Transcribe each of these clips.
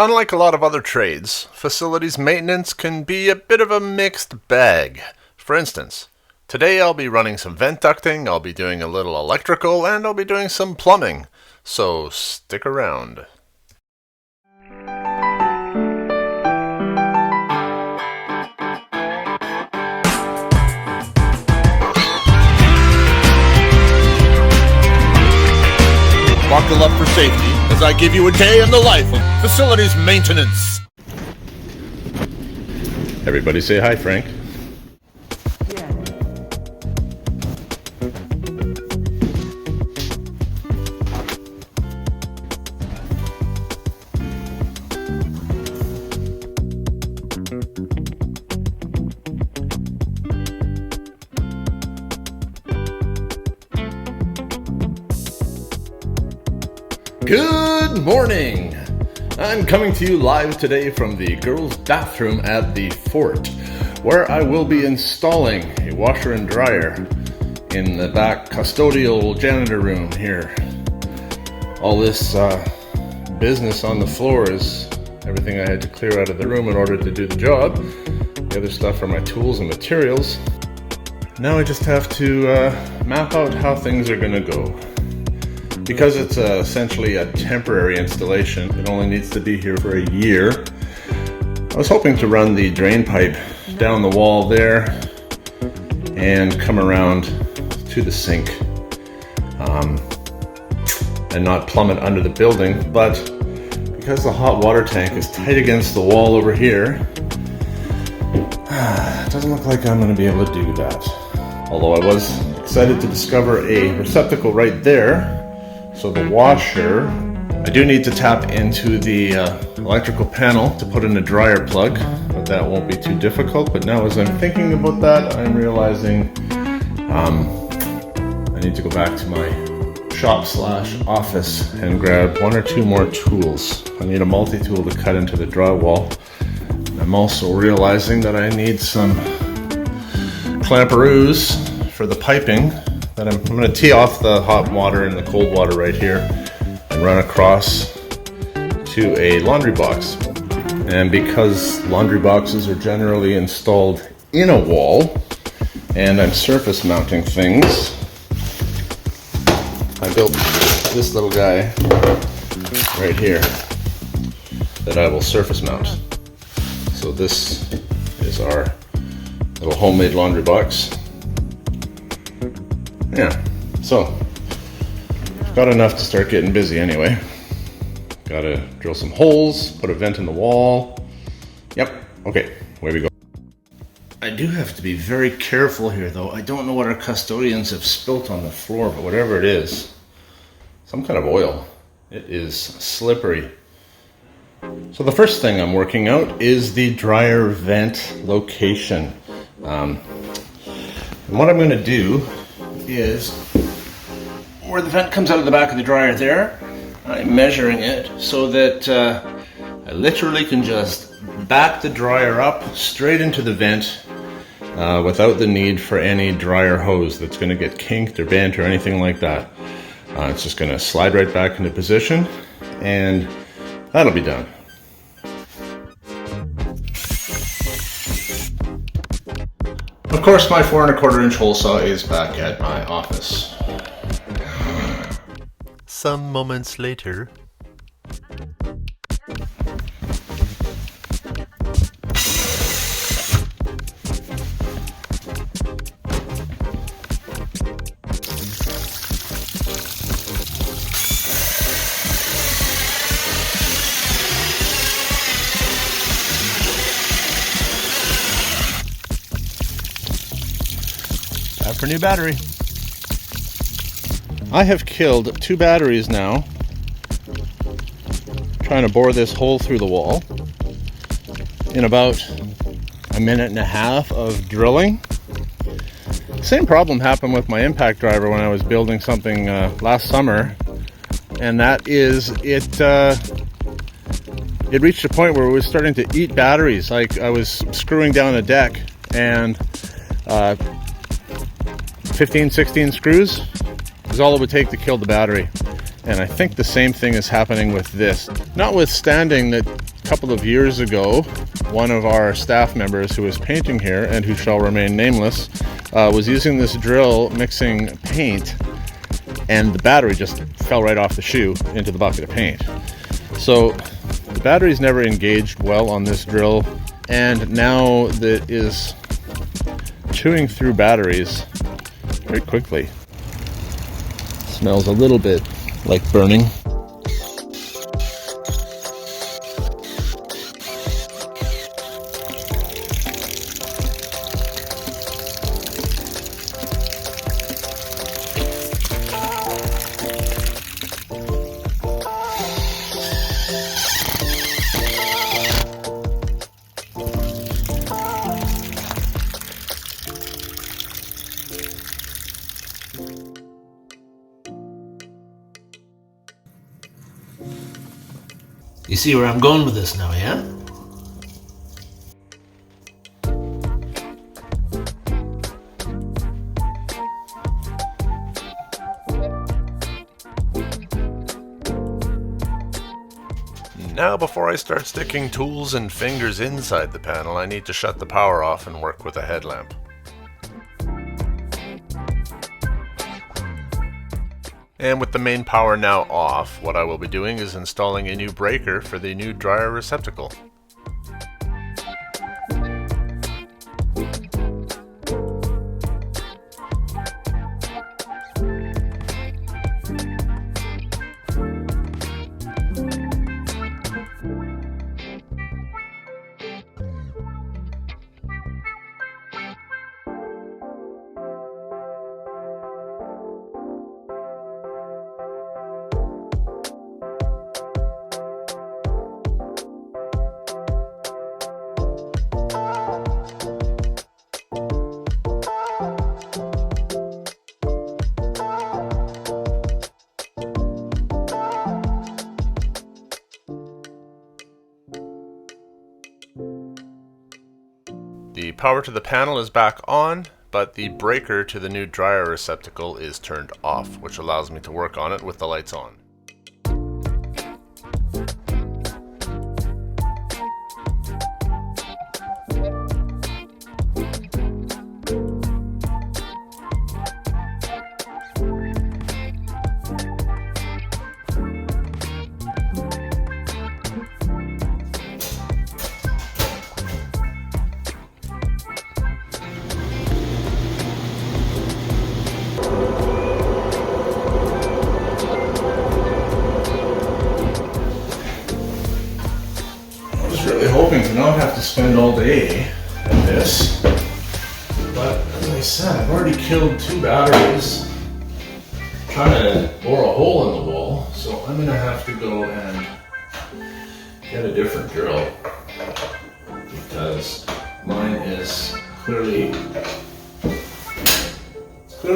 Unlike a lot of other trades, facilities maintenance can be a bit of a mixed bag. For instance, today I'll be running some vent ducting, I'll be doing a little electrical, and I'll be doing some plumbing. So stick around. Buckle up for safety as I give you a day in the life of facilities maintenance. Everybody say hi, Frank. Good morning! I'm coming to you live today from the girls' bathroom at the fort, where I will be installing a washer and dryer in the back custodial janitor room here. All this business on the floor is everything I had to clear out of the room in order to do the job. The other stuff are my tools and materials. Now I just have to map out how things are going to go. Because it's essentially a temporary installation, it only needs to be here for a year. I was hoping to run the drain pipe down the wall there and come around to the sink and not plumb it under the building, but because the hot water tank is tight against the wall over here, it doesn't look like I'm going to be able to do that. Although I was excited to discover a receptacle right there. So the washer, I do need to tap into the electrical panel to put in a dryer plug, but that won't be too difficult. But now as I'm thinking about that, I'm realizing I need to go back to my shop/office and grab one or two more tools. I need a multi-tool to cut into the drywall. I'm also realizing that I need some clamperoos for the piping. That I'm going to tee off the hot water and the cold water right here and run across to a laundry box. And because laundry boxes are generally installed in a wall and I'm surface mounting things, I built this little guy right here that I will surface mount. So this is our little homemade laundry box. Yeah, so got enough to start getting busy anyway. Gotta drill some holes, put a vent in the wall. Yep, okay, away we go. I do have to be very careful here though. I don't know what our custodians have spilt on the floor, but whatever it is, some kind of oil. It is slippery. So the first thing I'm working out is the dryer vent location. And what I'm gonna do is where the vent comes out of the back of the dryer there, I'm measuring it so that I literally can just back the dryer up straight into the vent without the need for any dryer hose that's going to get kinked or bent or anything like that. It's just going to slide right back into position and that'll be done. Of course, my 4 1/4 inch hole saw is back at my office. Some moments later. Time for new battery. I have killed 2 batteries now, trying to bore this hole through the wall in about a minute and a half of drilling. Same problem happened with my impact driver when I was building something last summer, and that is it reached a point where it was starting to eat batteries. Like I was screwing down a deck and 15, 16 screws is all it would take to kill the battery. And I think the same thing is happening with this. Notwithstanding that couple of years ago, one of our staff members who was painting here and who shall remain nameless was using this drill mixing paint, and the battery just fell right off the shoe into the bucket of paint. So the battery's never engaged well on this drill, and now that is chewing through batteries very quickly. Smells a little bit like burning. You see where I'm going with this now, yeah? Now before I start sticking tools and fingers inside the panel, I need to shut the power off and work with a headlamp. And with the main power now off, what I will be doing is installing a new breaker for the new dryer receptacle. The power to the panel is back on, but the breaker to the new dryer receptacle is turned off, which allows me to work on it with the lights on. Hoping to not have to spend all day at this, but as I said, I've already killed 2 batteries trying to bore a hole in the wall, so I'm gonna have to go and get a different drill because mine is clearly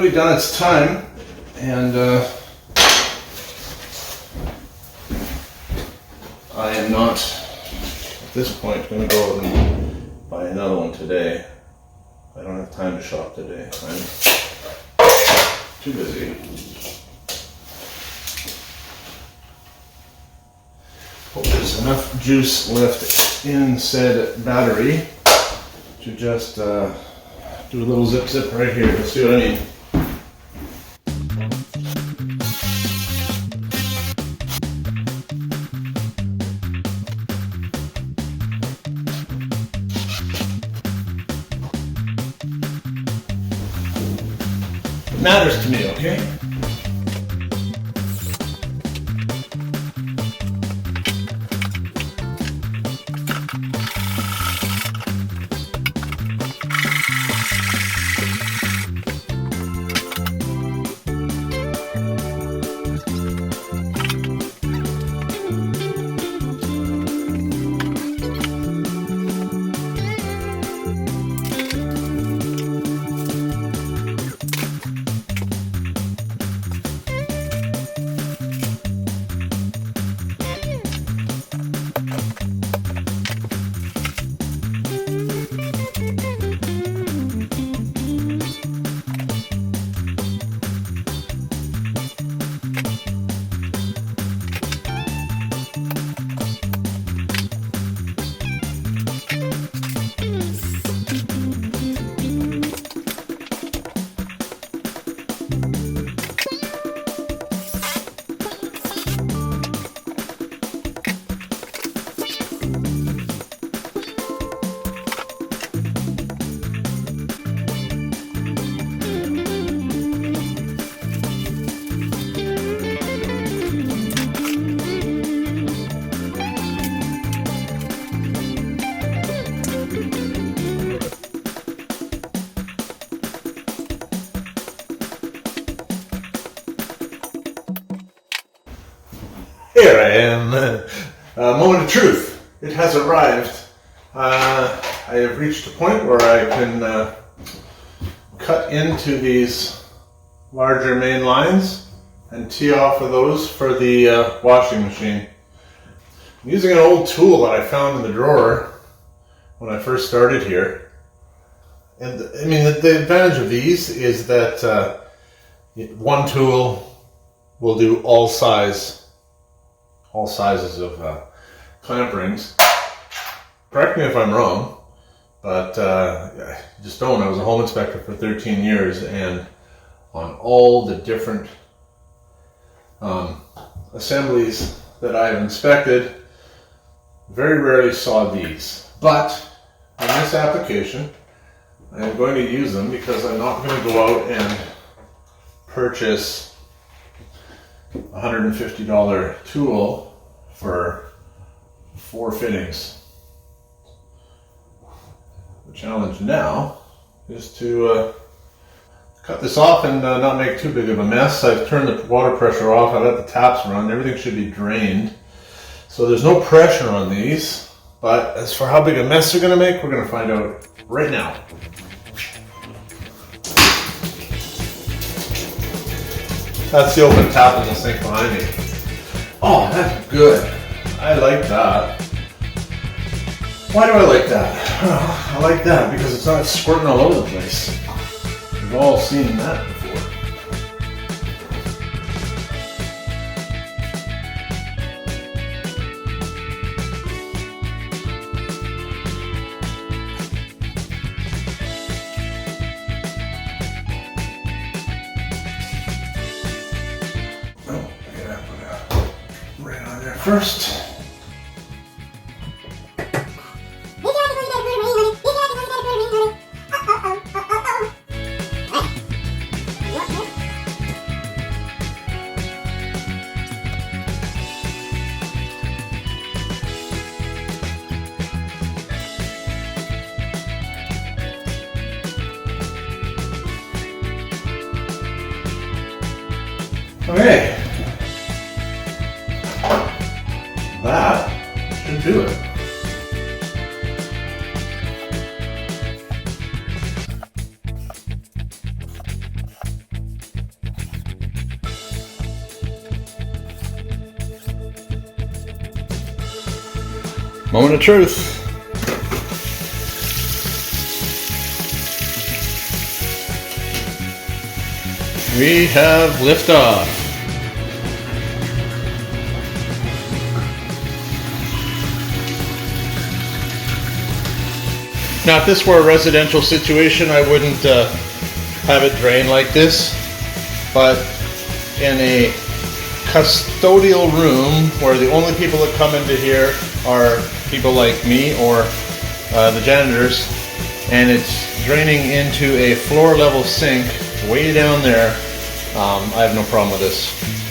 done its time, and I am not at this point I'm going to go and buy another one today. I don't have time to shop today. I'm too busy. Hope there's enough juice left in said battery to just do a little zip right here. Let's see what I mean. Matters to me, okay? am. Moment of truth. It has arrived. I have reached a point where I can cut into these larger main lines and tee off of those for the washing machine. I'm using an old tool that I found in the drawer when I first started here. And I mean, the advantage of these is that one tool will do all sizes of clamp rings. Correct me if I'm wrong, but I just don't. I was a home inspector for 13 years, and on all the different assemblies that I have inspected, very rarely saw these. But in this application, I am going to use them because I'm not going to go out and purchase a $150 tool for 4 fittings. The challenge now is to cut this off and not make too big of a mess. I've turned the water pressure off, I've let the taps run, everything should be drained. So there's no pressure on these, but as for how big a mess they're going to make, we're going to find out right now. That's the open tap in the sink behind me. Oh, that's good. I like that. Why do I like that? Well, I like that because it's not squirting all over the place. We've all seen that before. First. Okay. That should do it. Moment of truth. We have liftoff. Now, if this were a residential situation, I wouldn't have it drain like this, but in a custodial room where the only people that come into here are people like me or the janitors, and it's draining into a floor level sink way down there, I have no problem with this.